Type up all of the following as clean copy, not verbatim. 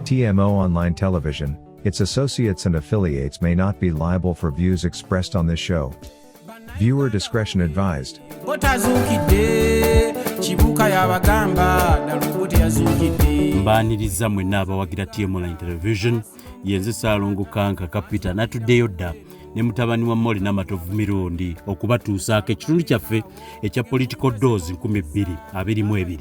TMO Online Television, its associates and affiliates may not be liable for views expressed on this show. Viewer discretion advised. Mbaniriza mwenna abawagira TMO Online Television, yenze Ssaalongo Kanka Kapita natuddeyo dda ne mutabani wa Moli n'amatovu mirundi okubatuusaako ekitundu kyaffe ekya Political Dose 2022.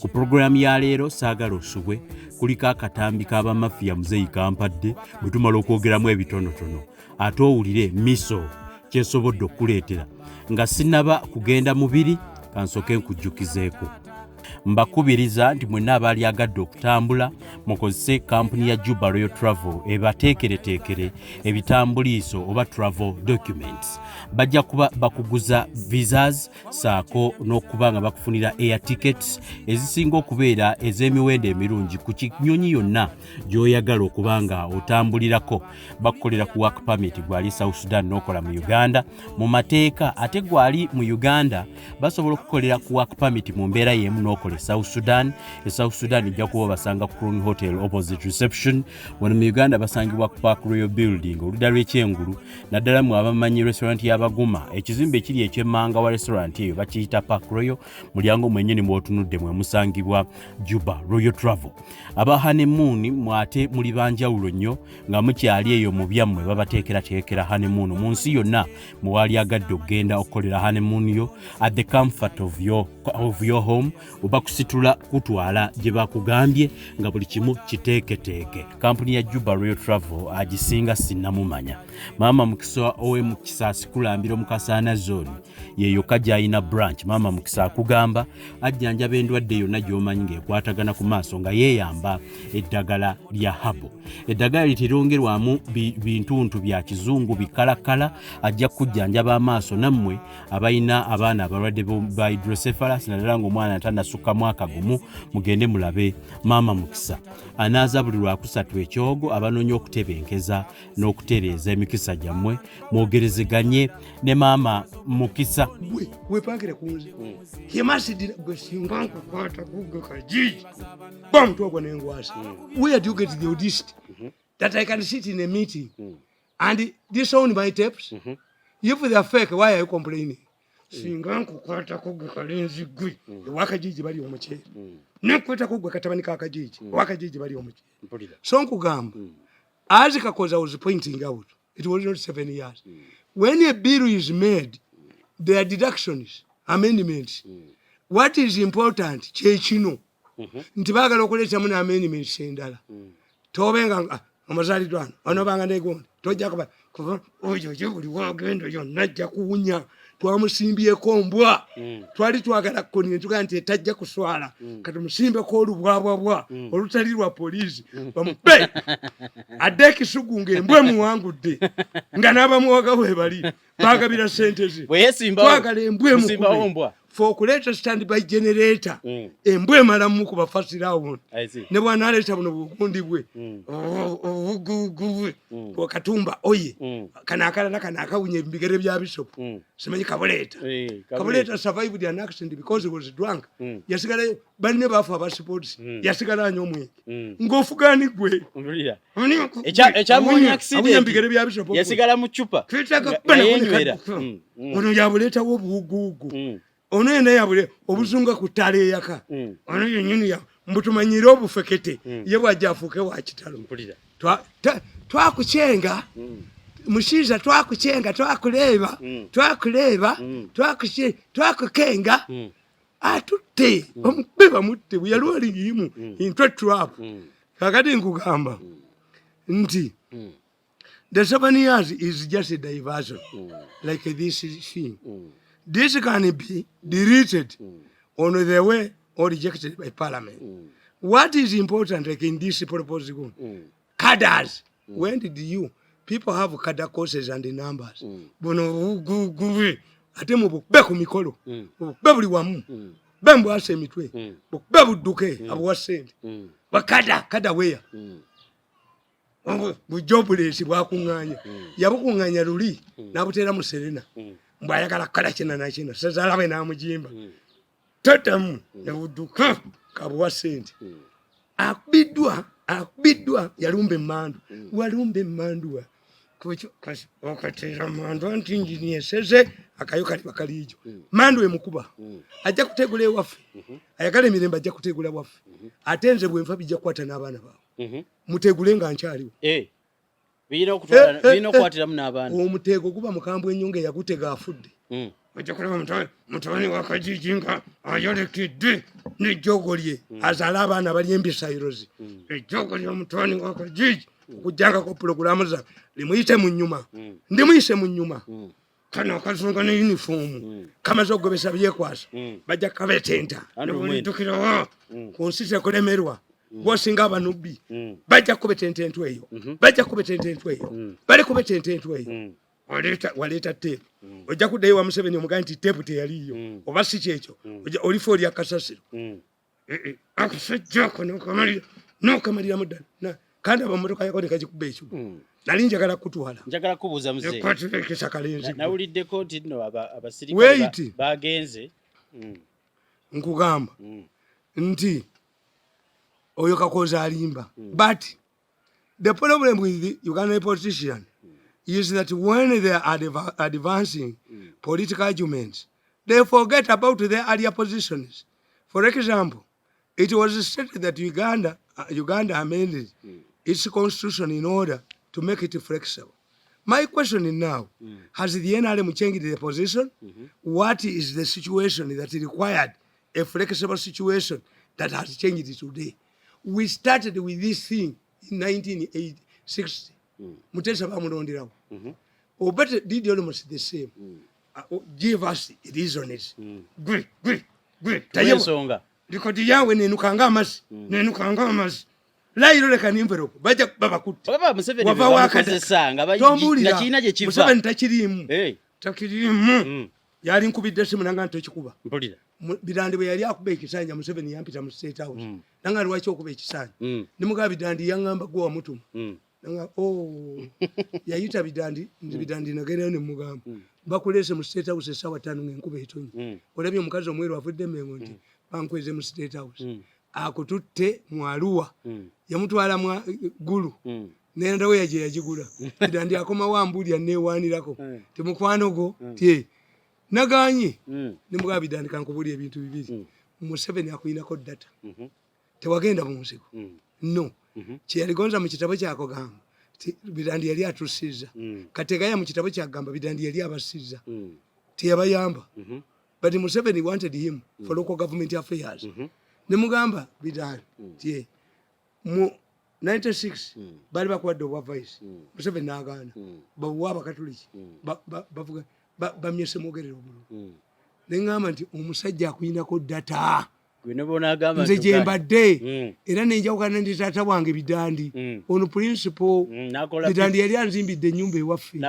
Ku programu ya leero saagala osubwe kuliko akatambi k'aba Mafia muzeeyi kampadde bwe tumala okwogeramu ebitonotono ate owulire M.i.S.O kyesobodde okuleetera nga sinnaba kugenda mubiri kansooke nkujjukizeeko. Mbakubiriza nti mwenna abaali agadde okutambula mukozese kampuni ya Juba Royal Travel ebateekereteekere ebitambuliiso oba travel documents. Bajja kuba bakuguza visas Ssaako n'okuba nga bakufunira air tickets ezisinga okubeera ez'emiwendo emirungi ku kinyonyi yonna gy'oyagala okuba nga otambulirako. Bakukolera ku work permit gwali South Sudan n'okola mu Uganda mu mateeka, ate gwali mu Uganda basobola okukolera ku work permit mu mbeera y'emu n'okola South Sudan. South Sudan ijja kuba basanga ku Crown Hotel opposite reception. Wano mu Uganda basangibwa ku Park Royal Building oludda lw'ekyengulu, naddala mu abamanyi restaurant y'Abaguma. Ekizimbe ekiri eky'emmanga wa restaurant eyo bakiyita Park Royal. Mulyango mwennyini mw'otunudde mwe musangibwa Juba Royal Travel. Aba honeymoon mwate muli banjawulo nnyo nga mukyali eyo mu byammwe babateekerateekera honeymoon mu nsi yonna muwali agadde okugenda okukolera honeymoon yo at the comfort of your home. Oba kusitula kutwala gye bakugambye nga buli kimu kiteeketeeke. Kampuni ya Juba Royal Travel agisinga sinnamumanya. Maama Mukisa owe mu Kisaasi Kulambiro mu Kasaana zone yeyo kajayina branch. Maama Mukisa akugamba ajjanjaba endwadde yonna gy'omanyi ng'ekwatagana ku maaso nga yeeyamba eddagala lya habo. Eddagala literongerwamu bintuntu bya kizungu bikalakala, ajja kujjanjaba amaaso nammwe abayina abaana abalwadde ba hydrocephalus naddala ng'omwana atanasukka mwaka gumu mugende mulabe Maama Mukisa. Anaaza buli lwakusatu ekyogo abanoonya okutebenkeza n'okutereeza emikisa gyammwe mwogerezeganye ne Maama Mukisa. Wepangire kunze yemasidira gwe singa nkukwata kugwe kajiji bamutwagwa n'engwasi. Where do you get the audacity that I can sit in a meeting and disown my tapes? If they are fake, why are you complaining? Singa nkukwata kugwe kalenzi gwe wakajiji bali omukyere nekwata kugwe katabani kakajiji wakajiji bali omukyere. So nkugamba as Kakoza was pointing out, it was not 7 years. When a bill is made, there are deductions, amendments. What is important kyekino nti baagala okuleeta muna amendments endala tobenga amazalidwano onobanga negonda tojja kuba oyo buli wagenda yonna ajja kuwunya. Twamusimbyeko mbwa twali twagala kkoni entuga nti etajja kuswala kati musimbeko olubwabwabwa olutali lwa poliisi bamube adde ekisugu ng'embwe muwangudde nga n'abamuwaga we bali baagabira sente ze twagala embwe mukube f'okuleeta standby generator embwe emala mukuba first round ne bw'anaaleeta buno bugundi bwe obugugu bwe katumba oye kana akalala kana akawunya ebigere bya Bishop simanyi Kabuleta survived an accident because he was drunk. Yasigala banne bafu aba sports yasigala anyo omwe ngofugani gwe ekyamunya accident mbigere bya Bishop yasigala mu chupa twetaka bana ono yabuleta obugugu ono yena yabule obuzunga kutale yaka ono yenyini ya mbutumanyira obufekete ye bwajafuke wa kitalo twakuchenga mushiza twakuchenga twakuleba twakukenga atutte omubeba mutte buyalwali yimu into trap kakati nkugamba nti the 7 years is just a diversion like this thing. This can be deleted on the way or rejected by Parliament. What is important like in this proposal? Cadres. When did you people have cadre courses and the numbers? Bono gugu ate mu bukbe ku mikolo. Bukbe buli wamu. Bembo ase mitwe. Bukbe buduke abwasente. Bakada where? Bujobulesi bwakunganya. Yabukunganya luli nabutera mu Serena. mbwayagala kala kina na kina sazala we namujimba tatamu yavuduka kabuwa sente akubidwa yalumbe mandu walumbe mandu kucho kasi okatera mandu antinjini seze akayoka bakalijo mandu emukuba ajja kutegula waffe ayagala emirembe ajja kutegula waffe atenze bwenfa bijja kwata n'abaana bawo mutegule nga nkyaliwo bino okwatiramu n'abaana omutego guba mukambwe ennyonge yakutega afudde ajja kulaba mutabani wa kajiji nga ayolekedde n'ejjogo lye azaala abaana bali embisayirozi ejjogo lya mutabani wa kajiji okujjangako pulogulaamu za limuyite mu nnyuma ndimuyise mu nnyuma kano akazunga ne yunifoomu kamaze okugobesa byekwasa bajja kabetenta nebulidukirawo ku nsi tekulemerwa bwosinga abanubbi bajja kubetenta entw eyo bali kubetenta entw eyo waleeta teepu ojja kuddayo wa Museveni omugaa nti teepu teyaliyo oba si kyekyo olifa oli akasasiro akasajjako nokamaliramu ddala kandi abamotoka yako nekagikuba ekibu nali njagala kutwala njagala kubuuza muzee ekwatulekesa kalenzi nawuliddeko nti nno abasirikale bagenze nkugamba nti oyo Kakoza alimba but the problem with the Uganda politician is that when they are advancing political arguments they forget about their earlier positions. For example, it was stated that Uganda amended its constitution in order to make it flexible. My question is now, has the NRM changed the position? What is the situation that required a flexible situation that has changed today? We started with this thing in 1960. Mutesa bamulonderawo. But did almost the same. Give us reasons. Great. Nsonga. Likodi yawe nenukanga amasi. Lairo leka envelope bajja babakutte baba Museveni bakozesanga nga kiina gye kiva Museveni takirimu yali nkubidde simu nanga ntokikuba mpulira Bidandi bwe yali akuba ekisanja Museveni yampita mu State House nanga lwaki okuba ekisanja nimugaba Bidandi yaŋŋamba gwe wamutuma nanga yayita Bidandi nti Bidandi nagendayo ne mugamba bakuleese mu State House essaawa 5 ng'enkuba etonnya olabye omukazi omweru avudde Mengo nti bankweze mu State House akututte mu Arua yamutwala mu Gulu nenda we yaje yagigula Bidandi akomawo ambulya neewaanirako temukwano go tie naganye nimugaba Bidandi kankubulya ebintu bibiri Museveni akuyinako data tewagenda mu nsiko no kyeyaligonza mu kitabo kyako gamba Bidandi yali atusiza kategaya mu kitabo kyagamba Bidandi yali abasiza teyabayamba but Museveni wanted him for local government affairs nemugamba Bidandi tie mu 96 bali bakwadde obwa vice Museveni n'agaana babuwa abakatuliki bavuga bamyese mwogerera obululu neŋŋamba nti omusajja akuyinako data nze gye mbadde era nenjawukana ndi taata wange Bidandi ono principle Bidandi yali anzimbidde ennyumba ewaffe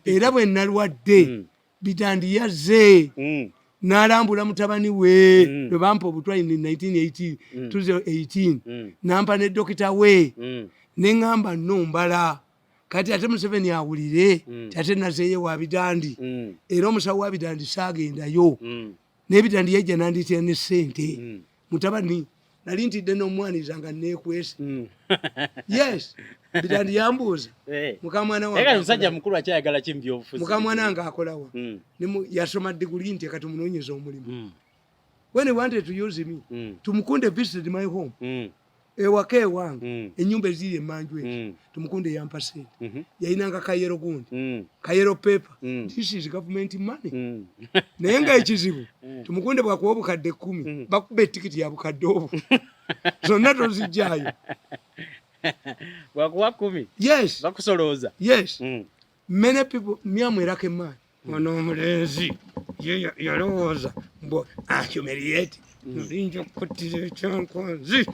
era bwe nalwadde Bidandi yazze n'alambula mutabani we lwe bampa obutwa in 1918 nampa ne dokita we neŋŋamba nombala kati ate Museveni awulire ate nazeeyo wa Bidandi era omusawo wa Bidandi saagendayo ne Bidandi yajja nanditira ne ssente mutabani nali ntidde n'omwaniza nga neekwese yes Bidandi yambuuza mukamwana wange akolawa yasoma diguli nti kati munoonyeza omulimu when he wanted to use me tumukunde visited my home ewaka ewange ennyumba eziri emanju ezo tumukunde yampa sente yayinanga kayero gundi kayero paper this is government money naye nga ekizibu tumukunde bwakuwa obukadde 10 bakuba etikiti ya bukadde obwo zonna tozijjayo bwakuwa 10 yes bakusolooza yes many people myamwerako emaani ono omulenzi yalowooza mbu humiliate nolinja okuttira ekyankonzi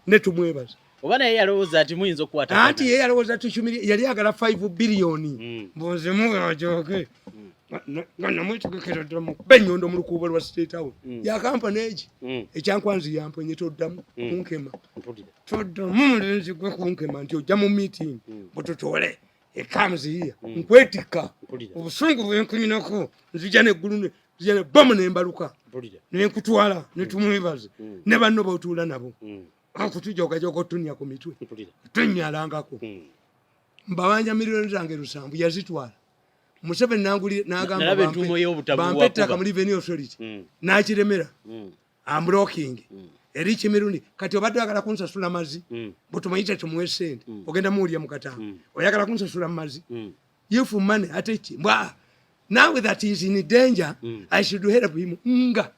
ne tumwebaza oba naye yalowooza ati muyinza okukwata anti ye yalowooza yali agala 5 biliyoni mbuzimuajoge nga namwetegekera ddala mukuba ennyondo mu lukuubo lwa State House ya kampani egi ekyankwanzi yamponye toddamu kunkema toddamu mulenzi gwe kunkema nti ojja mu meeting bututole It comes here. Nkwetika. Obusungu bwenkulinako. Nzija neggulu nzija ne bomu nembaluka. Ne nkutwala ne tumwebaze. Ne banno b'otuula nabo. Akutujja okajja okutunya ku mitwe. Tunnyalangako. Mbawanja milioni zange 7 yazitwala. Museveni n'agamba bampe ettaka mu Revenue Authority. N'akiremera. I'm blocking. Erichi mirundi kati obadde oyagala kunsasula mazzi butumayita tumuwe ssente ogenda muwulya mu katanga oyagala kunsasula mu mazzi youth money ate ki now that he is in danger I should help him nga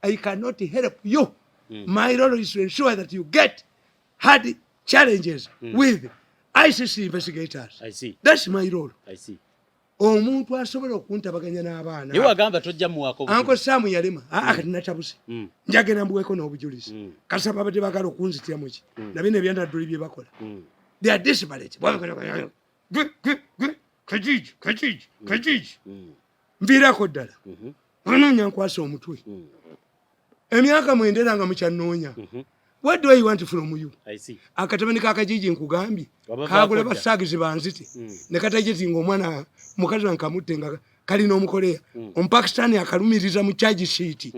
I cannot help you my role is to ensure that you get hard challenges with ICC investigators. I see. That's my role. I see. Omuntu asobola okuntabaganya n'abaana. Yewe agamba tojja muwako. Anko Samu yalema. Kati natabuse. Njagenda mbuweko n'obujulizi. Kasaba abadde bagala okunzitira mu ki. Na bino ebyandadduli bye bakola. They are desperate. Kajiji. Nviirako ddala. Onoonya nkwasa omutwe. Emyaka 9 nga mukyannoonya. What do I want from you? I see. Akatabani kakajiji nkugambye. Kagula basagizi banzite. Ne katajiti ng'omwana mukazi wankamutte nga kalina omukoleya. Omupakistani akalumiriza mu charge sheet.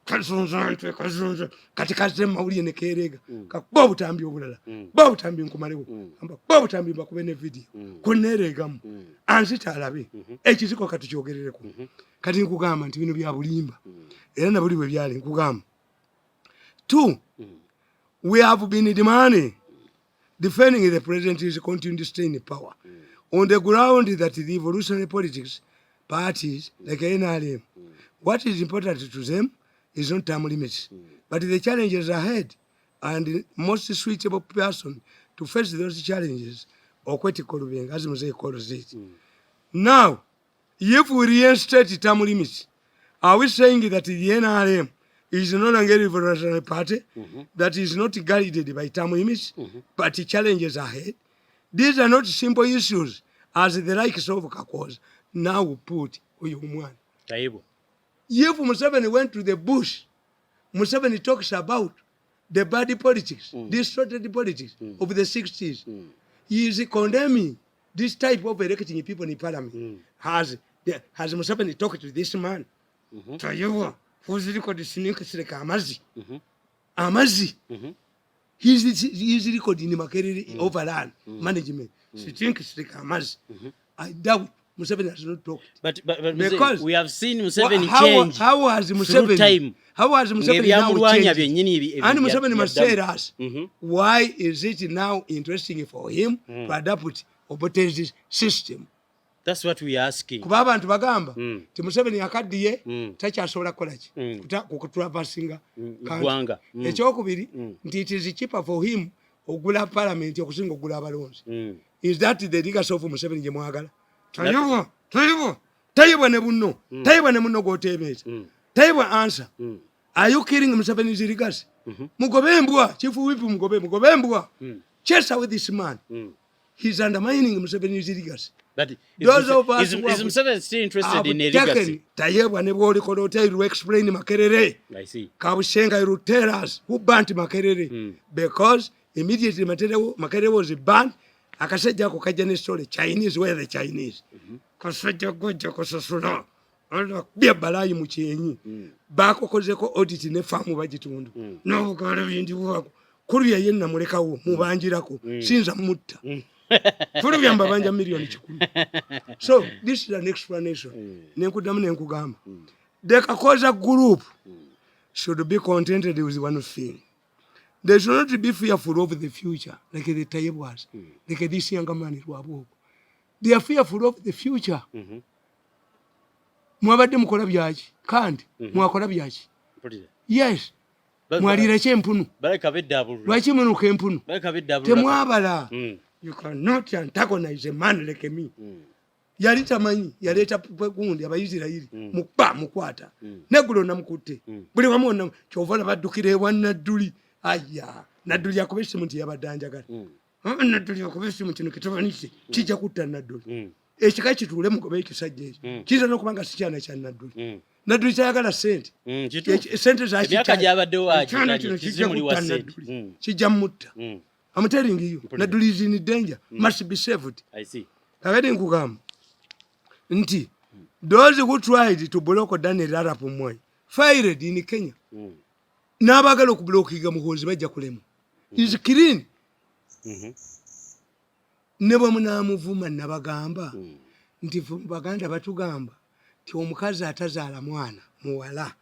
Kazunza kati kaze mawulire ne keerega. Kakuba obutambi obulala. Ba butambi nkumalewo. Ba butambi bakube ne video. Kuneeregamu. Anzita alabe. Ekiziko kati kyogerereko. Kati nkugamba nti bino bya bulimba. Era na buli bwe byali nkugamba. 2. We have been demanding, defending the president is continuing to stay in power on the ground that the evolutionary politics parties like NRM, what is important to them is not term limits, but the challenges ahead and the most suitable person to face those challenges, Okukyalako Ng'osubscrbinga, as Mzee calls it. Now, if we reinstate term limits, are we saying that the NRM is no longer a revolutionary party that is not guided by term limits, but challenges ahead? These are not simple issues as the likes of Kkwo now put Oyumwan. If Museveni went to the bush, Museveni talks about the bad politics, distorted politics of the 60s. He is condemning this type of electing people in parliament. Has Museveni talked to this man? Who's recorded Amazi? Amazi. He's recording Makerere overland management. She thinks Amazi. I doubt Museveni has not talked. But because we have seen Museveni change. How has Museveni time? How has Museveni now changed? And Museveni must tell us why is it now interesting for him to adapt Obotezi's system? That's what we are asking. Kuba abantu bagamba ti Museveni akaddiye takyasobola kukola ki okutraversinga Gwanga. Ekyokubiri nti it is cheaper for him ogula parliament okusinga ogula abalonzi. Is that the legacy of Museveni gye mwagala? Tayibwa ne bunno. Tayibwa ne munno gw'oteebeeza. Tayibwa answer. Are you killing Museveni's legacy? Mugobe mbwa, Chief Whip mugobe mbwa. Chase away this man. He's undermining Museveni's legacy. But is Museveni still interested in a legacy? Tayebwa ne bw'olikola oteri to explain Makerere. I see. Kabushenga will tell us who banned Makerere. Because immediately Makerere was banned, akasajja ako kajja ne story, Chinese were the Chinese. Kasajja gojja kusasula. Ala bya balayi mu kyenyi. Bakokozeko audit ne famu bagitundu. N'obugala bindi bwako. Kulya yenna mulekawo mubanjirako. Sinza mutta. Tulubya mbabanja milioni 10. So this is an explanation. Nenkudamu nenkugamba. The Kkwo group should be contented with one thing. They should not be fearful of the future like the Tayyip was, like this young man Rwaboko. They are fearful of the future. Mwabadde mukola byaki kandi mwakola byaki. Yes. Mwalira kyempunu. Lwaki munuka empunu. Temwabala. You cannot antagonize a man like me. Yali tamanyi yaleeta gundi abayisirayiri mukwata negulo namukutte buli wamu wonna kyovala baddukira ewa Nadduli. Aya Nadduli akuba essimu nti yabadde anjagala. Nadduli akuba essimu kino kitobanise kijja kutta Nadduli. Ekika kituule mugobe ekisajja ekyo kiyinza n'okuba nga sikyana kya Nadduli. Nadduli kyayagala ssente. Ssente zakimyaka gyabaddewo kijja kutta Nadduli kijja mutta. I'm telling you. Naduli is in danger. Must be saved. I see. Kakati nkugamba. Nti. Those who tried to block Daniel Arap Moi fired in Kenya. N'abagala okublokinga Muhoozi bajja kulema. Is clean. Ne bwe munaamuvuma nabagamba nti Baganda batugamba ti omukazi atazaala mwana muwala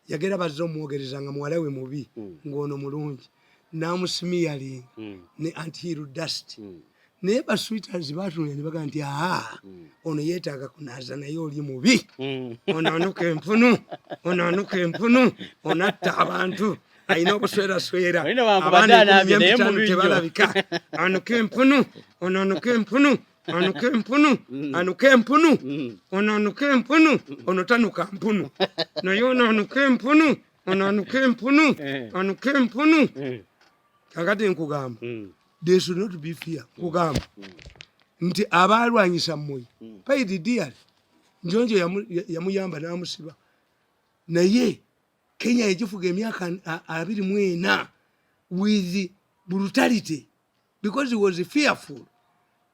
yagera bazza omwogerezanga muwala we mubi ng'ono mulungi n'amusimiyalinga ne antihiru dust naye basweeters baatunya ne bagamba nti ono yeetaaga kunaaza naye oli mubi ono anuka empunu ono atta abantu ayina obusweraswera abandi tebalabika anuka empunu ono anuka empunu ono tanuka mpunu naye ono anuka empunu kakati nkugamba they should not be fear kugamba nti abalwanyisa Moi paid dear njonjo yamuyamba n'amusiba naye Kenya ejifuga emyaka 24 with brutality because he was fearful.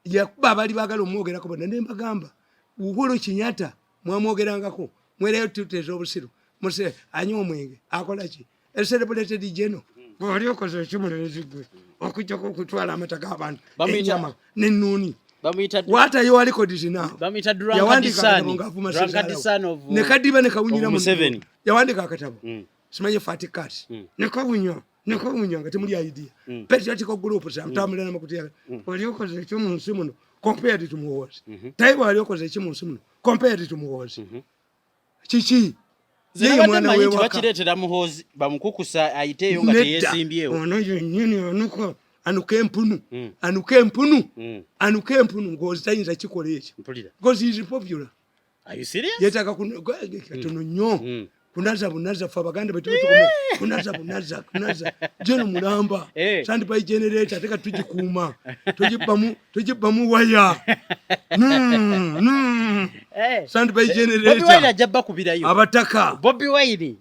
Yakuba bali bagala omwogerako bonna ne mbagamba Uhuru Kenyatta mwamwogerangako mwerayo tuteza obusiru muse anywa omwenge akola ki celebrated general bwali okoze ekimulezi gwe okujjako okutwala amataka abantu enyama n'ennuuni what are your records now ne kadiba ne kawunyira mu yawandika akatabo simanyi fatikat ne kawunya nga temuli idea patriotic group samtamule na makutia wali okoze ekimu nsi muno compared to Muhoozi taibu wali okoze ekimu nsi muno compared to Muhoozi chichi yeye mwana we wakiretera Muhoozi bamukukusa ayiteyo nga teyesimbyewo ono yenyini anuka empunu ngozi tayinza kikola ekyo because he is popular. Are you serious? Yetaka katono nnyo kunaza fa Baganda betu kunaza jeno mulamba Sandpai generator teka tujikuuma tujibamu waya Sandpai generator Bobi Wine ajabba kubirayo abataka Bobi Wine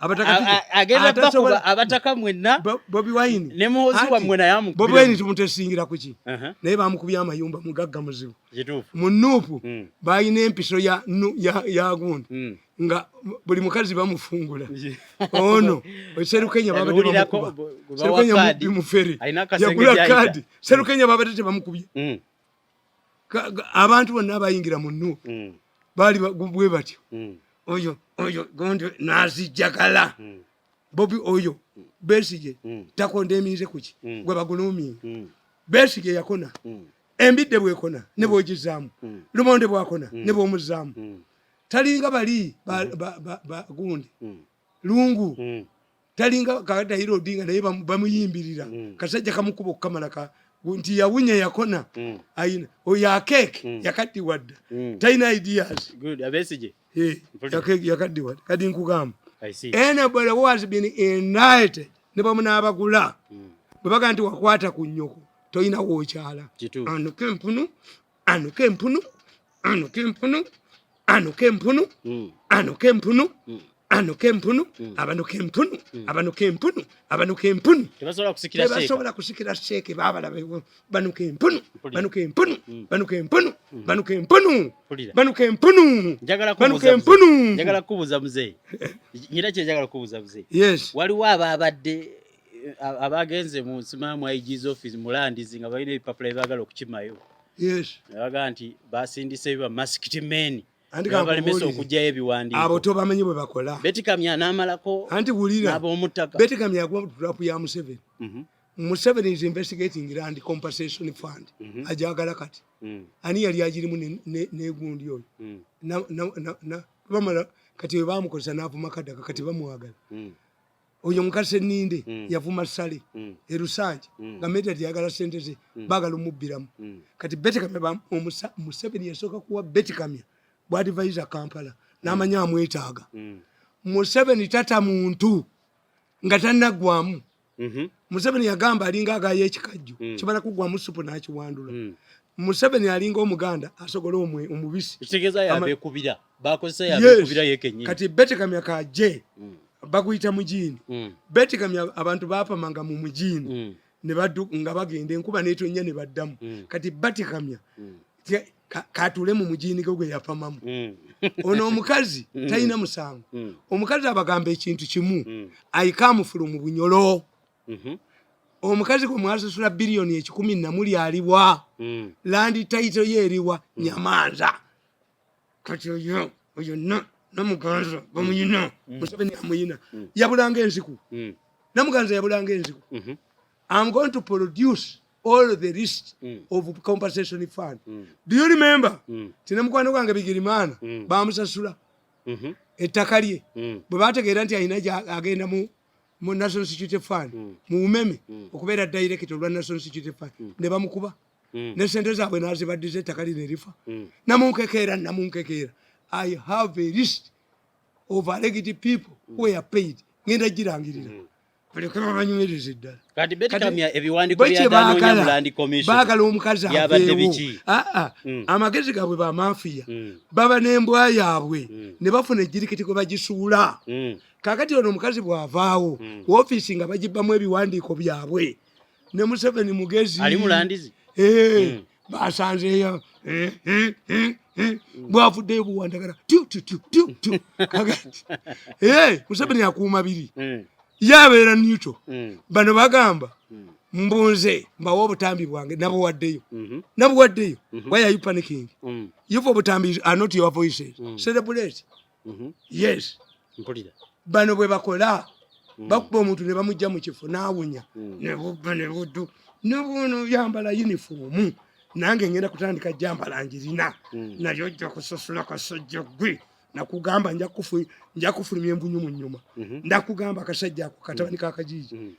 agenda bakuba abataka mwenna Bobi Wine ne Muhoozi wa mwena yamu Bobi Wine tumutesingira kuki naye bamukubya amayumba mugagga muzibu munupu bayina empiso ya gundi nga buli mukazi bamufungula ono Serukenya babadde bamukuba Serukenya muferi yakula kadi Serukenya babadde bamukubye abantu bonna abayingira mu Nuupu bali bwe batyo oyo gondo nazijagala Bobi oyo Besigye takondemize kuki gwe bagulumi Besigye yakona embidde bwekona ne bwogizaamu lumonde bwakona ne bwomuzaamu talinga bali gundi lungu talinga kakata hiro dinga naye bamuyimbirira kasajja kamukuba okukamalaka nti yawunya yakona ayina oya cake yakati wadda taina ideas good Besigye yakati wadda kadi nkugamba anybody who has been united ne bamuna abagula babaga nti wakwata ku nnyoko toyina wokyala anuke empunu tebasobola kusikira sheke babala banuke empunu njagala kubuuza muzeeyi nyira kyejagala kubuuza muzeeyi yes waliwo ababadde abagenze mu nsimamu IG's office mulandizi nga balina ebipapula ebagala okukimayo yes abaga nti basindise biba masked men balemesa okujjayo ebiwandiiko abo tobamanyi bwe bakola betikamya n'amalako anti wulira ab'omutaka betikamya agwa tulapu ya Museveni Museveni is investigating land compensation fund ajagala kati ani yali agirimu negundi oyo bamala kati bamukozesa n'avuma kadaka kati bamuwagala oyo mukase ninde yavuma sale erusanje nga medali yagala sente ze bagala omubbiramu kati betikamya Museveni yasooka kuwa betikamya bwadvisor Kampala n'amanya amwetaaga Museveni tata muntu nga tannagwamu Museveni yagamba alinga agayo ekikajju kibala kugwamu supu n'akiwandula Museveni alinga omuganda asogola omubisi kitegeeza yabekubira bakozesa yabekubira yekenyi kati betikamya kaje baguyita mujini betikamya abantu bapamanga mu mujini ne baddu nga bagenda enkuba n'etonnya ne baddamu kati batikamya katule mu mujini gwe yapamamu ono omukazi talina musango omukazi abagamba ekintu kimu ayikamufulu mu bunyolo omukazi gwe mwasasula biliyoni 10 namuli aliwa landi taito yeriwa nyamanza kati oyo namuganza bamuyina Museveni amuyina yabulanga enziku namuganza yabulanga enziku I'm going to produce all the list of compensation fund. Do you remember? Tinamukwano gwange Bigirimana bamusasula ettaka lye bwe bategeera nti ayina agenda mu National Security Fund mu umeme okubeera director lwa National Security Fund ne bamukuba ne sente zaabwe nazibaddiza ettaka lye ne lifa namunkekeera I have a list of alleged people who are paid ngenda girangirira balekaba banywereza eddala kati betikamya ebiwandiiko bya Land Commission baagala omukazi abeewo amagezi gaabwe ba Mafia baba n'embwa yaabwe ne bafuna ejjirikiti kwe bagisuula kakati ono omukazi bw'avaawo woofiisi nga bagibbamu ebiwandiiko byabwe ne Museveni mugezi ali mulandizi basanzeeyo bwavuddeyo buwandagala kakati Museveni akuuma biri yabeera nicho bano bagamba mbunze mbawo obutambi bwange nabuwaddeyo why are you panicking if obutambi are not your voices celebrate yes bano bwe bakola bakuba omuntu ne bamujja mu kifo n'awunya ne bubba ne buddu n'obuno yambala uniform nange ngenda kutandika jambala njirina nayo ojja kusasula kasajja gwe nakugamba nja kufulumya embunyu mu nnyuma ndakugamba akasajja ako katabani kakajiji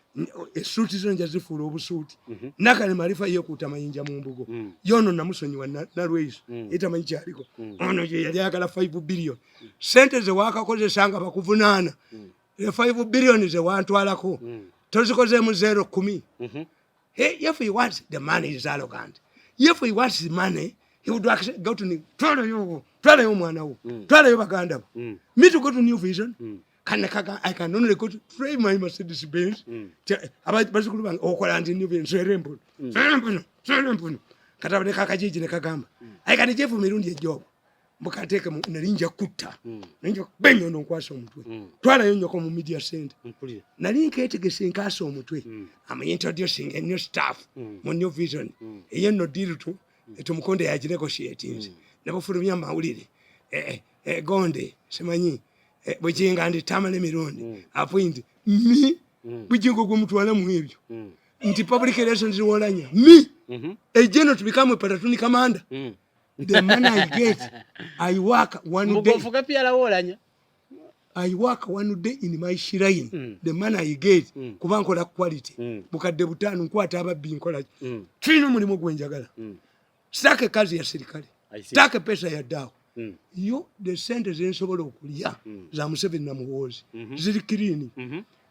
esuuti zo nja zifuula obusuuti nakale marifa yekuuta mayinja mu mbugo yono namusonyiwa nalweiso etamanyi kyaliko ono ye yali agala 5 billion sente ze wakakozesanga bakuvunaana 5 billion ze wantwalako tozikozeemu 0-10 if he wants the money is arrogant if he wants the money he would go to me twalayo omwana wo twalayo baganda bo me to go to New Vision I can only go to trade my Mercedes Benz abazikulu bange okola ndi New Vision serempuno katabane kakajiji ne kagamba aikani jefu mirundi ejobo mukateeke nalinja kutta nalinja benyo nkwasa omutwe twalayo nyoko mu media center nali nketegese nkasa omutwe am introducing a new staff mu New Vision eyenno deal to etumukonde yaginegotiatinze nabafulumya Amawulire gonde semanyi bwejinga ndi Tamale mirundi appoint mi bujingo gumutwala mu ebyo nti public relations wolanya mi ejeno to become a platoon commander the man I get I work one day mugofuka pia la wolanya I work one day in my shrine the man I get kubankola quality bukadde butano nkwata ababbi nkola kino mulimo gwenjagala sitake kazi ya serikali sitake pesa ya dawa yo the sente zensobola okulya za Museveni na muwozi ziri clean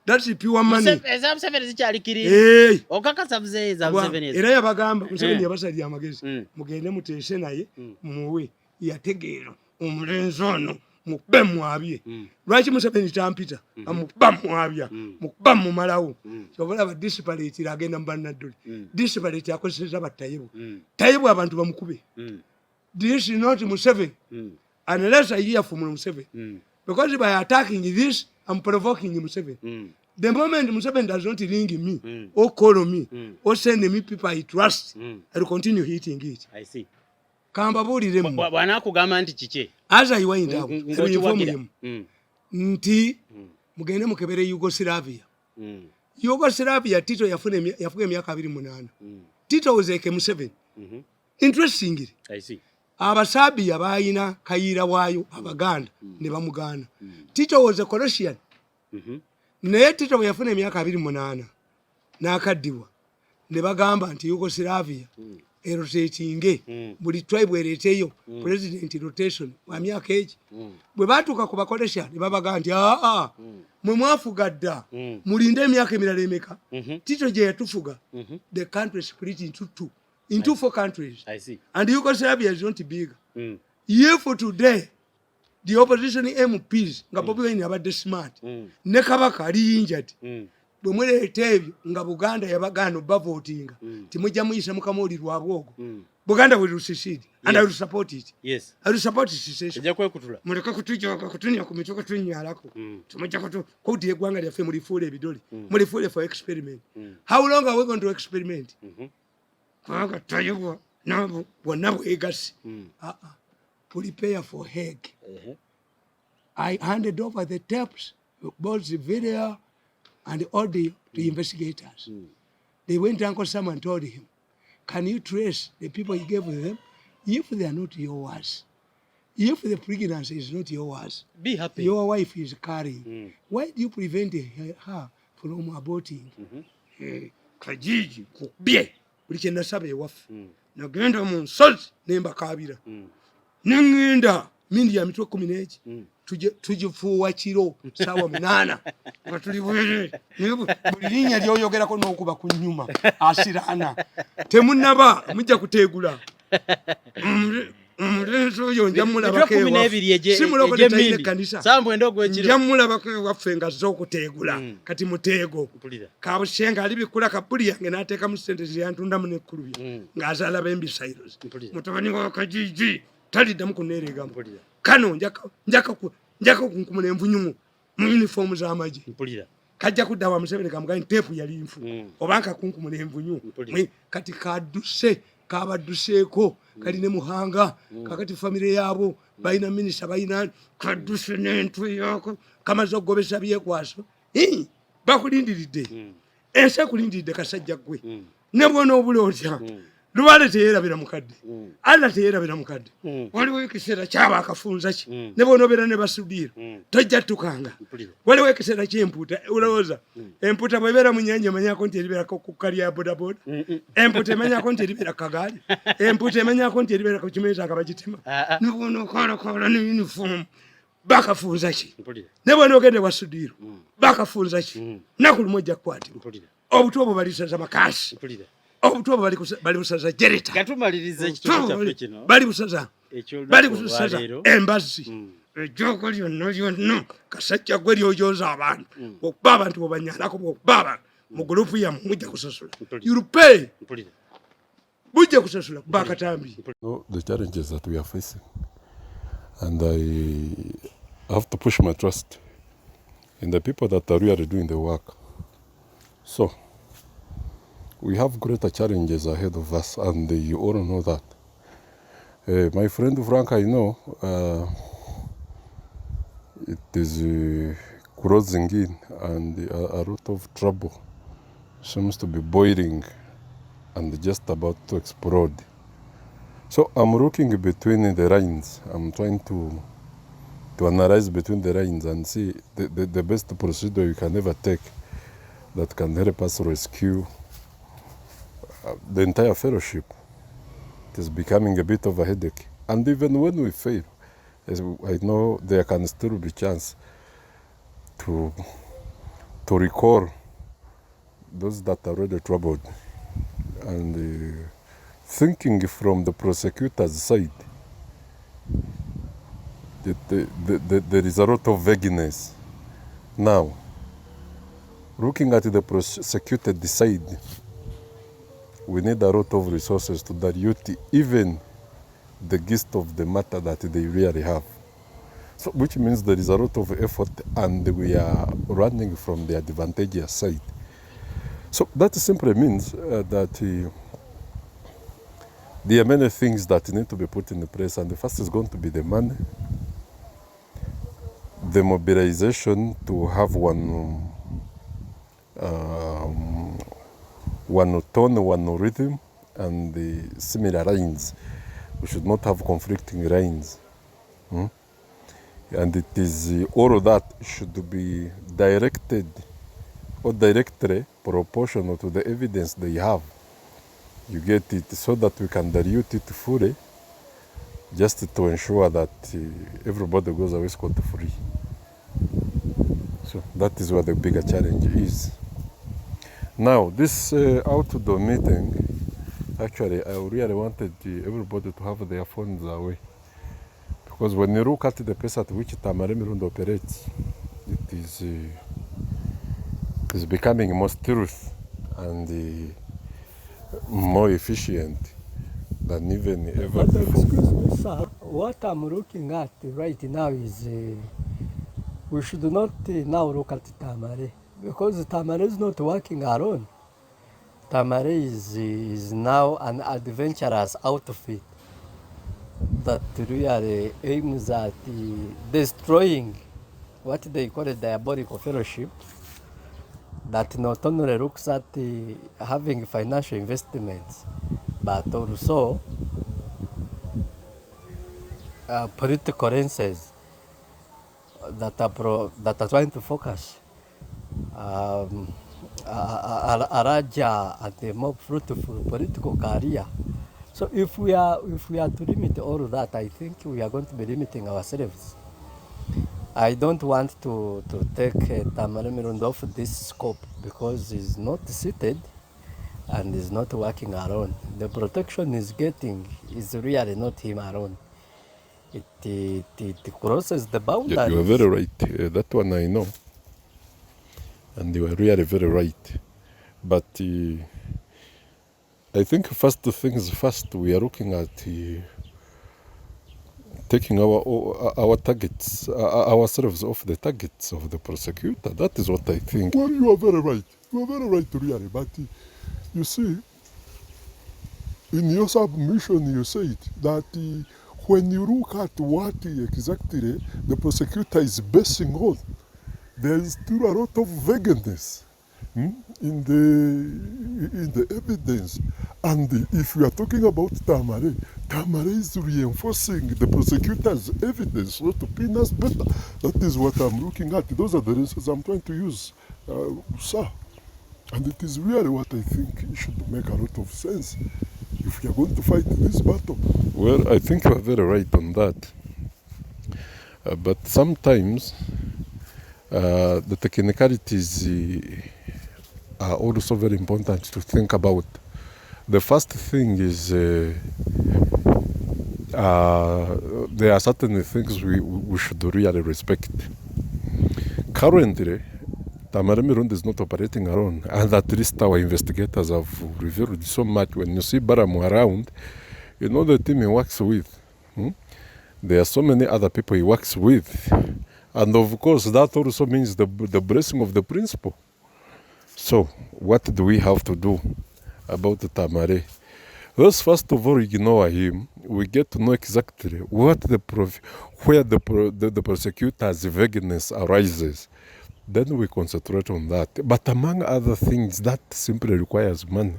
that's pure money za Museveni zikyali clean okakasa mzee za Museveni era yabagamba Museveni yabasali amagezi mugende mutese naye muwe yategeera omulenzi ono mukube mwabye lwaki Museveni tampita amukuba mwabya mukuba mumalawo kyobola ba disparate iragenda mbanadduli disparate akozesa batayibu tayibu abantu bamukube this is not Museveni unless I hear from Museveni because by attacking this I'm provoking Museveni the moment Museveni does not ring me or call me or send me people I trust I will continue hitting it. I see kamba bulire mu bwana akugamba nti kike aza yiwayinda ebifomu nti mugende mukebere Yugoslavia Tito yafuga emyaka 28 Tito ozeke Museveni interestingly I see abasabiya bayina kayira waayo abaganda ne bamugana Tito was a Croatian naye Tito yafuna emyaka 28 n'akaddiwa ne bagamba nti Yugoslavia rotatinge buli tribe ereteyo president rotation wa myaka egi bwe batuuka ku bakolesha ne babaga nti mwe mwafugadda mulinde emyaka emirala emeka Tito gye yatufuga the country split into 4 countries. I see. And Yugoslavia is not big. Here for today the opposition MPs nga Bobi wine abadde smart ne kabaka ali injured bwe muleeta ebyo nga Buganda yabagaana bavotinga timujja muyisa Mukamuli Lwabwogo Buganda will secede and I will support it. Yes. I will support it secession. Ejja kwekutula. Muleka kutujoka kutunya ku mitoko tunyalako. Tumujja kuti eggwanga lyaffe mulifuule ebidoli. Mulifuule for experiment. How long are we going to experiment? Kwanga tayibwa nabo bonna bwegasi. Prepare for Hague. I handed over the tapes, both the video and the audio to investigators. They went to Uncle Sam and told him, can you trace the people you gave them? If they are not yours, if the pregnancy is not yours, be happy. Your wife is carrying. Why do you prevent her from aborting? Kajiji, kubye, buli kye nasaba ewaffe. Nagenda mu nsozi nembakaabira. Nengenda mindi ya mitwe 11. Tugifuuwa kiro saawa 8 nga tuli bwere buli linnya lyoyogerako n'okuba ku nnyuma asiraana temunnaba mujja kuteegula omulenzi oyo njamulabako njamulabako ewaffe nga azze okuteegula kati muteego kabushenga ali bikula kabuli yange n'ateekamu ssente zeyantundamu n'ekkulubya ng'azaala b'embisairos mutabani wa Kajiji taliddamu kuneereegamu kano njaka kunkumula envunyumu mu uniform z'amagye kajja kudda wa Museveni kamugaye teepu yali nfu obanka kunkumula envunyu kati kaduse kabadduseeko kali ne muhanga kakati famire yaabo balina minisita balina kaduse n'entwe yako kamaze okugobesa byekwaso bakulindiridde ensi ekulindiridde kasajja gwe ne bwona obula otya Luwale teerabira mukadde. Alla teerabira mukadde. Waliwo ekiseera kyaba akafunza ki. Ne bonobeera ne basudira. Tojja tukanga. Waliwo ekiseera ky'empuuta. Olowooza empuuta bw'ebeera mu nnyanja emanyako nti eribeerako ku kkali ya bodaboda. Empuuta emanyako nti eribeera kagaali. Empuuta emanyako nti eribeera ku kimeeza nga bagitema. Ne bonookaalakaala ne uniform. Bakafunza ki. Ne bonoogende wasudira. Bakafunza ki. Naku lumu ojja kukwatibwa. Obutu obwo balisaza makasi. Obutuwa bali busaza jereta. Katumaliriza ekitundu kyaffe kino. Bali busaza embazi. Ejjoko lyonna kasajja gwe lyojoza abantu. Okuba abantu bwebanyalako okuba abantu mu gurupu yammwe mujja kusasula. You'll pay. Mujja kusasula kuba akatambi. The challenges that we are facing, and I have to push my trust in the people that are really doing the work. So we have greater challenges ahead of us, and you all know that. My friend Frank, I know it is closing in, and a lot of trouble seems to be boiling and just about to explode. So I'm looking between the lines. I'm trying to analyze between the lines and see the best procedure you can ever take that can help us rescue the entire fellowship. It is becoming a bit of a headache. And even when we fail, I know there can still be chance to recall those that are already troubled. And thinking from the prosecutor's side, there is a lot of vagueness. Now, looking at the prosecuted side, we need a lot of resources to dilute even the gist of the matter that they really have. So, which means there is a lot of effort, and we are running from the advantageous side. So that simply means that there are many things that need to be put in place, and the first is going to be the money, the mobilization to have one tone, one rhythm, and the similar lines. We should not have conflicting lines. And it is all of that should be directed or directly proportional to the evidence they have. You get it, so that we can dilute it fully, just to ensure that everybody goes away scot-free. So that is what the bigger challenge is. Now, this outdoor meeting, actually, I really wanted everybody to have their phones away. Because when you look at the pace at which Tamale operates, it is becoming more stealth and more efficient than even ever But before. excuse me, sir, what I'm looking at right now is we should not now look at Tamale, because Tamale is not working alone. Tamale is now an adventurous outfit that really aims at destroying what they call a diabolical fellowship that not only looks at having financial investments, but also political lenses that are trying to focus a larger and a more fruitful political career. So if we are to limit all of that, I think we are going to be limiting ourselves. I don't want to take Tamale Mirundo off this scope because he's not seated and is not working alone. The protection he's getting is really not him alone. It crosses the boundaries. Yeah, you are very right. That one I know. And you are really very right. But I think first things first, we are looking at taking our targets, ourselves off the targets of the prosecutor. That is what I think. Well, you are very right. You are very right, really. But you see, in your submission, you said that when you look at what exactly the prosecutor is basing on, there is still a lot of vagueness in the evidence. And if we are talking about Tamale, Tamale is reinforcing the prosecutor's evidence, not to pin us better. That is what I'm looking at. Those are the reasons I'm trying to use, sir. And it is really what I think should make a lot of sense if we are going to fight this battle. Well, I think you are very right on that. But sometimes the technicalities are also very important to think about. The first thing is there are certain things we should really respect. Currently, Tamale Mirundo is not operating alone, and at least our investigators have revealed so much. When you see Baramu around, you know the team he works with. There are so many other people he works with. And of course, that also means the blessing of the principal. So, what do we have to do about the Tamale? Let's first of all ignore him. We get to know exactly what where the prosecutor's vagueness arises. Then we concentrate on that. But among other things, that simply requires money.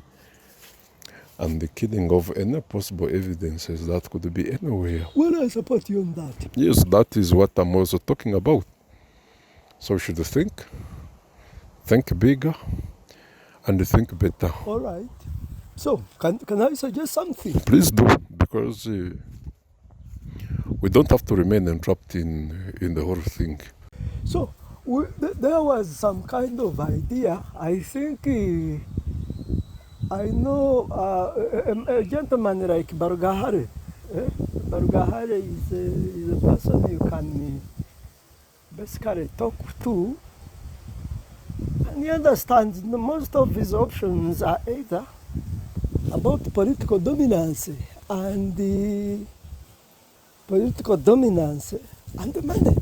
And the killing of any possible evidences that could be anywhere. Well, I support you on that. Yes, that is what I'm also talking about. So we should think bigger, and think better. All right. So, can I suggest something? Please do, because we don't have to remain entrapped in the whole thing. So, there was some kind of idea. I think I know a gentleman like Barugahare. Barugahare is a person you can basically talk to, and he understands most of his options are either about political dominance and the money.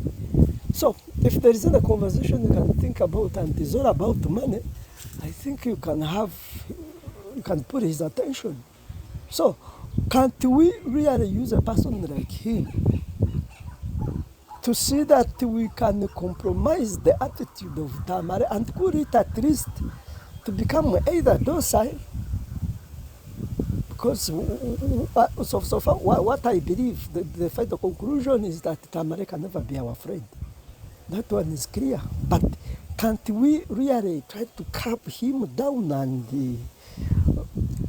So if there is a conversation you can think about and it's all about money, I think you can put his attention. So can't we really use a person like him to see that we can compromise the attitude of Tamale and could it at least to become either docile? Because so far, what I believe, the final conclusion is that Tamale can never be our friend. That one is clear. But can't we really try to cap him down and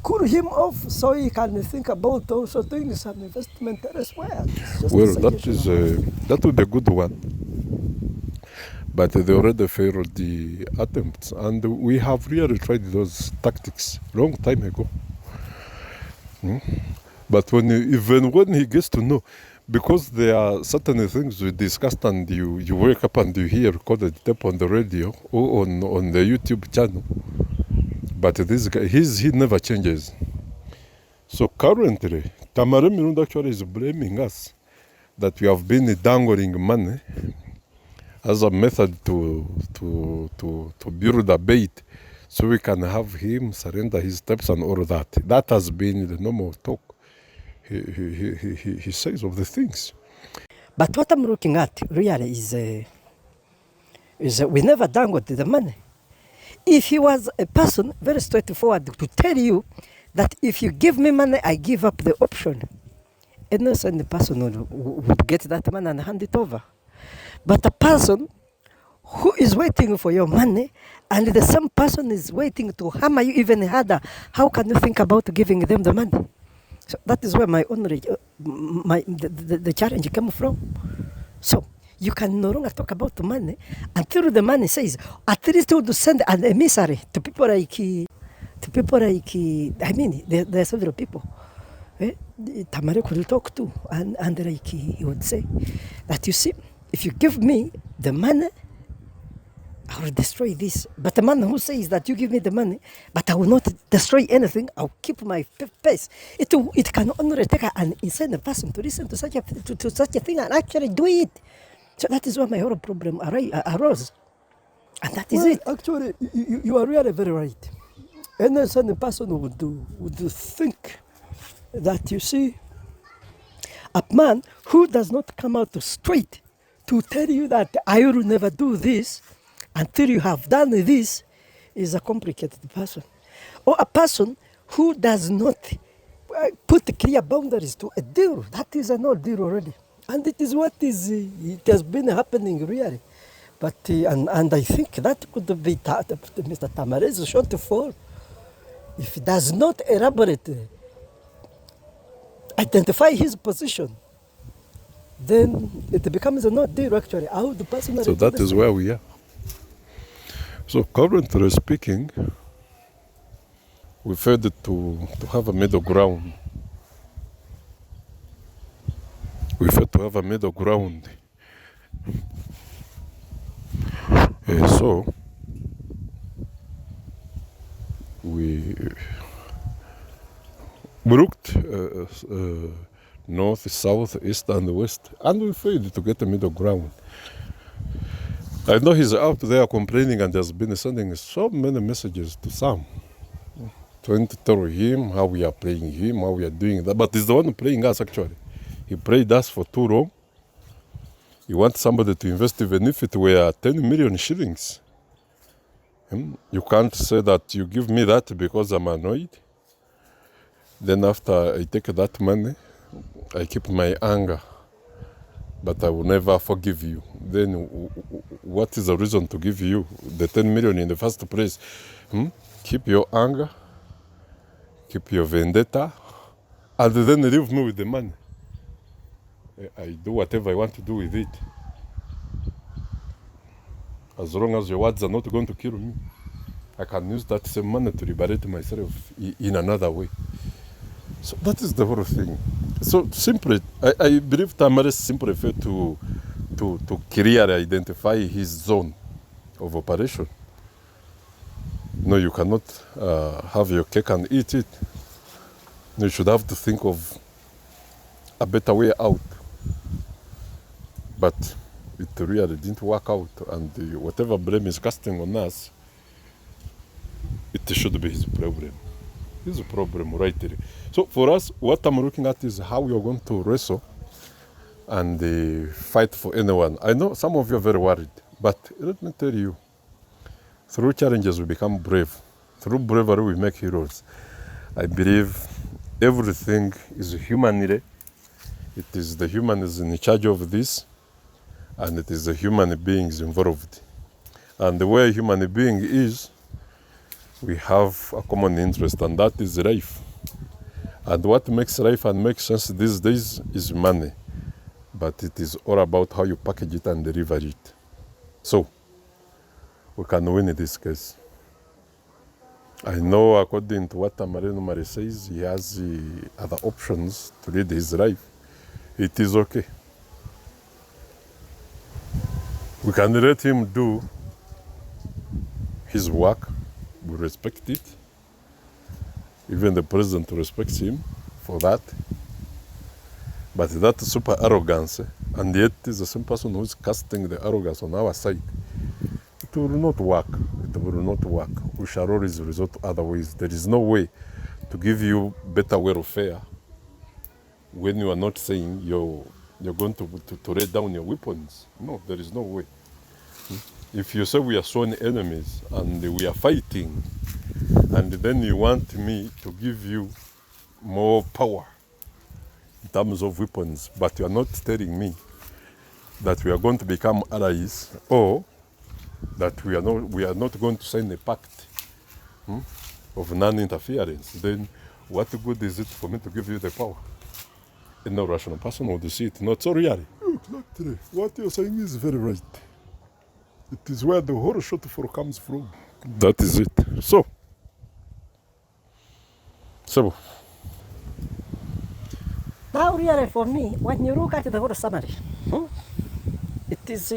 cool him off so he can think about also doing some investment elsewhere? Well, that would be a good one. But they already failed the attempts, and we have really tried those tactics long time ago. But even when he gets to know, because there are certain things we discussed and you wake up and you hear recorded tape on the radio or on the YouTube channel. But this guy, he never changes. So currently, Tamale Mirunda actually is blaming us that we have been dangling money as a method to build a bait so we can have him surrender his steps and all that. That has been the normal talk he says of the things. But what I'm looking at really is we never dangled the money. If he was a person very straightforward to tell you that if you give me money, I give up the option, innocent person would get that money and hand it over. But a person who is waiting for your money and the same person is waiting to hammer you even harder, how can you think about giving them the money? So that is where the challenge came from. So you can no longer talk about the money until the money says, at least to send an emissary to people like, I mean, there are several people. Tamale could talk to, and like he would say, that you see, if you give me the money, I will destroy this. But the man who says that you give me the money, but I will not destroy anything, I'll keep my pace. It can only take an insane person to listen to such a thing and actually do it. So that is where my whole problem arose. And that is it. Actually, you are really very right. Any insane person would think that, you see, a man who does not come out straight to tell you that I will never do this until you have done this is a complicated person. Or a person who does not put clear boundaries to a deal. That is a no deal already. And it is it has been happening really. But, and I think that could be Mr. Tamale's shortfall. If he does not elaborate, identify his position, then it becomes a no deal actually. I would personally. So that is where we are. So currently speaking, we failed to have a middle ground. We failed to have a middle ground. So we looked north, south, east and west, and we failed to get a middle ground. I know he's out there complaining and has been sending so many messages to Sam, trying to tell him how we are playing him, how we are doing that. But he's the one playing us actually. He played us for too long. He wants somebody to invest even if it were 10 million shillings. You can't say that you give me that because I'm annoyed. Then after I take that money, I keep my anger. But I will never forgive you. Then what is the reason to give you the 10 million in the first place? Keep your anger, keep your vendetta, and then leave me with the money. I do whatever I want to do with it. As long as your words are not going to kill me, I can use that same money to liberate myself in another way. So that is the whole thing. So simply, I believe Tamale simply failed to clearly identify his zone of operation. No, you cannot have your cake and eat it. You should have to think of a better way out. But it really didn't work out, and whatever blame is casting on us, it should be his problem. His problem right there. So for us, what I'm looking at is how we are going to wrestle and fight for anyone. I know some of you are very worried, but let me tell you, through challenges we become brave. Through bravery we make heroes. I believe everything is humanity. It is the humans in charge of this, and it is the human beings involved. And the way a human being is, we have a common interest, and that is life. And what makes life and makes sense these days is money. But it is all about how you package it and deliver it. So, we can win in this case. I know according to what Tamale normally says, he has other options to lead his life. it is okay. We can let him do his work. We respect it. Even the president respects him for that. But that super arrogance, and yet is the same person who is casting the arrogance on our side. It will not work. It will not work. We shall always resort to other ways. There is no way to give you better welfare when you are not saying you're going to lay down your weapons. No, there is no way. If you say we are sworn enemies and we are fighting, and then you want me to give you more power in terms of weapons, but you are not telling me that we are going to become allies, or that we are not going to sign a pact of non-interference, then what good is it for me to give you the power? And no rational person would see it. Not so really. Exactly. What you're saying is very right. It is where the whole shortfall comes from. That is it. So Now, really, for me, when you look at the whole summary, it is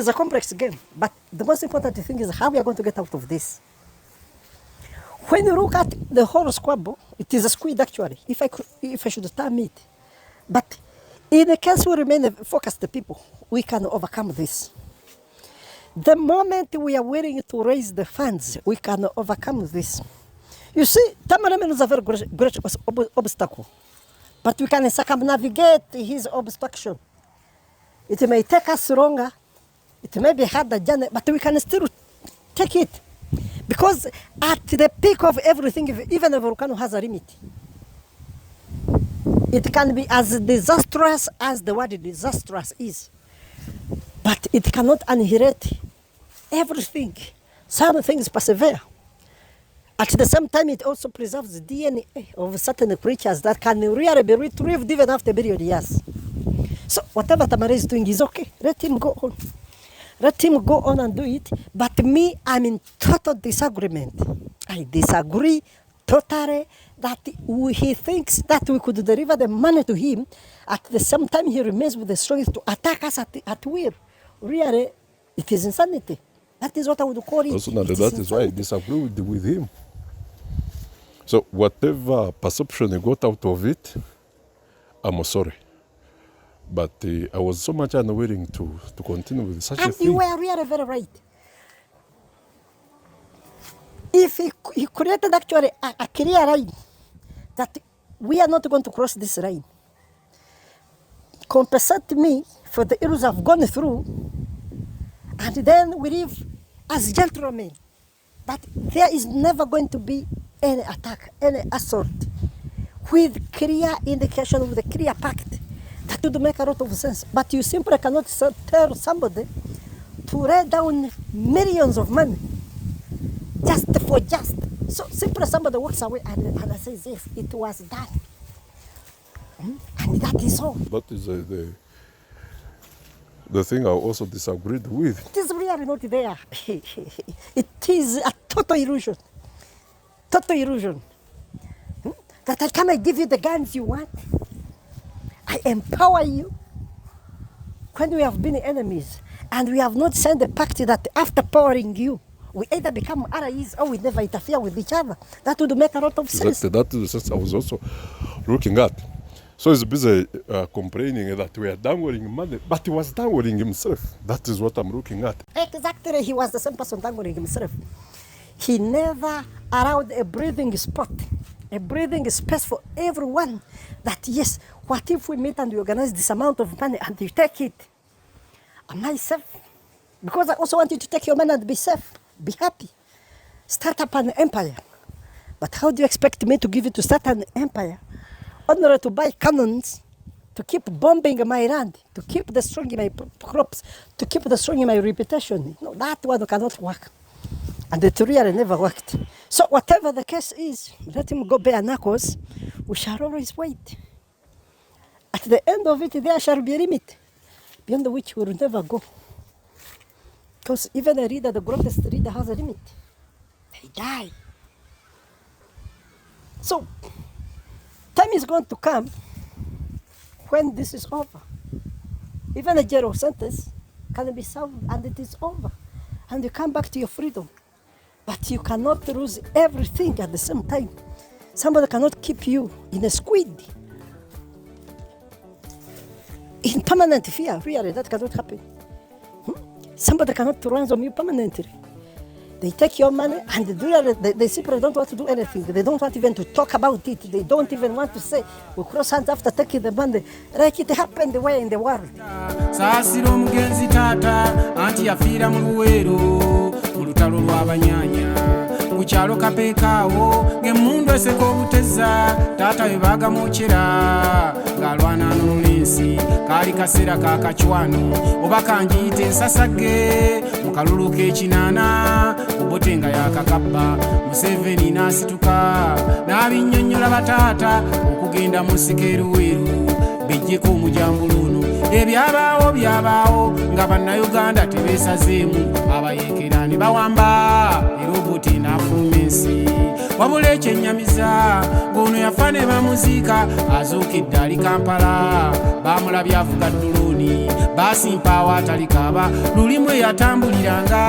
a complex game. But the most important thing is how we are going to get out of this. When you look at the whole squabble, it is a squid actually, if I should term it. But in the case we remain focused people, we can overcome this. The moment we are willing to raise the funds, we can overcome this. You see, Tamale is a very great obstacle, but we can circumnavigate his obstruction. It may take us longer, it may be hard journey, but we can still take it. Because at the peak of everything, even a volcano has a limit. It can be as disastrous as the word disastrous is, but it cannot annihilate everything. Some things persevere. At the same time, it also preserves the DNA of certain creatures that can really be retrieved even after a billion years. So whatever Tamale is doing is okay. Let him go on. Let him go on and do it. But me, I'm in total disagreement. I disagree totally that he thinks that we could deliver the money to him. At the same time, he remains with the strength to attack us at will. Really, it is insanity. That is what I would call it. Also, that is why I disagree with him. So whatever perception he got out of it, I'm sorry. But I was so much unwilling to continue with such a And thing. you were really very right. If he created actually a clear line that we are not going to cross this line, compensate me for the ills I've gone through, and then we live as gentlemen, that there is never going to be any attack, any assault, with clear indication, with a clear pact. That would make a lot of sense. But you simply cannot tell somebody to lay down millions of money just for just. So simply somebody walks away and says, yes, it was done. And that is all. That is the thing I also disagreed with. It is really not there. It is a total illusion. Total illusion. That I come and give you the guns you want. I empower you when we have been enemies and we have not signed a pact that after powering you, we either become allies or we never interfere with each other. That would make a lot of sense. That is the sense I was also looking at. So he's busy complaining that we are dangling money, but he was dangling himself. That is what I'm looking at. Exactly, he was the same person dangling himself. He never allowed a breathing spot, a breathing space for everyone. That yes, what if we meet and we organize this amount of money and you take it? Am I safe? Because I also want you to take your money and be safe, be happy, start up an empire. But how do you expect me to give you to start an empire? Only to buy cannons, to keep bombing my land, to keep destroying my crops, to keep destroying my reputation. No, that one cannot work. And it really never worked. So whatever the case is, let him go bare knuckles. We shall always wait. At the end of it, there shall be a limit, beyond which we will never go. Because even a reader, the greatest reader, has a limit. They die. So, time is going to come when this is over. Even a jail sentence can be served and it is over. And you come back to your freedom. But you cannot lose everything at the same time. Somebody cannot keep you in a squid. In permanent fear, really, that cannot happen. Somebody cannot ransom you permanently. They take your money and they simply don't want to do anything. They don't want even to talk about it. They don't even want to say, we cross hands after taking the money. Like it happened the way in the world. Saasira omugenzi taata anti yafiira mu luweero mu lutalo lw'abanyanya ku kyalo kapeekaawo ng'emmundu eseka obuteza taata we baagamwokyera ng'alwana n'olulensi kaali kaseera ka kacwano oba kanjiyita ensasage mu kalulu k'ekinaana obote nga yakakabba Museveni n'asituka n'abinnyonnyola bataata okugenda mu sikeeruweeru bijjeko omujambuluno ebyabaawo nga bannayuganda tebeesazeemu abayeekera ne bawamba eroboti n'afuluma ensi wabula ekyennyamiza ng'ono yafa ne bamuziika azuukidde ali Kampala baamulabye avuga dduluuni baasimpa awo atali kaaba lulimu eyatambuliranga